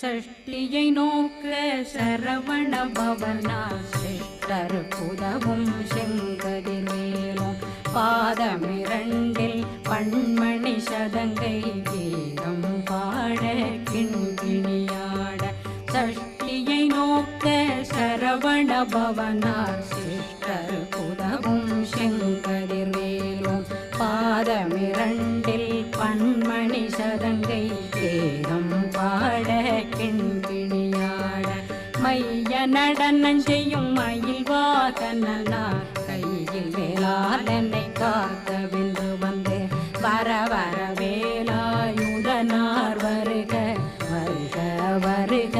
சஷ்டியை நோக்க சரவண பவனா சிஷ்டர் புதவும் செங்கதிர்வேலும் பாதமிரண்டில் பண்மணி சதங்கை கீதம் பாட கிண்கிணியாட சஷ்டியை நோக்க சரவண பவனார் சிஷ்டர் புதவும் செங்கதிர்வேலும் பாதமிரண்டில் பண்மணி சதங்கை கீதம் பாட கிண்கிணியாட மைய நடனம் செய்யும் மயில் வாகனார் கையில் வேளாளனை காக்க வென்று வந்து வர வர வேலாயுதனார் வருக வருக வருக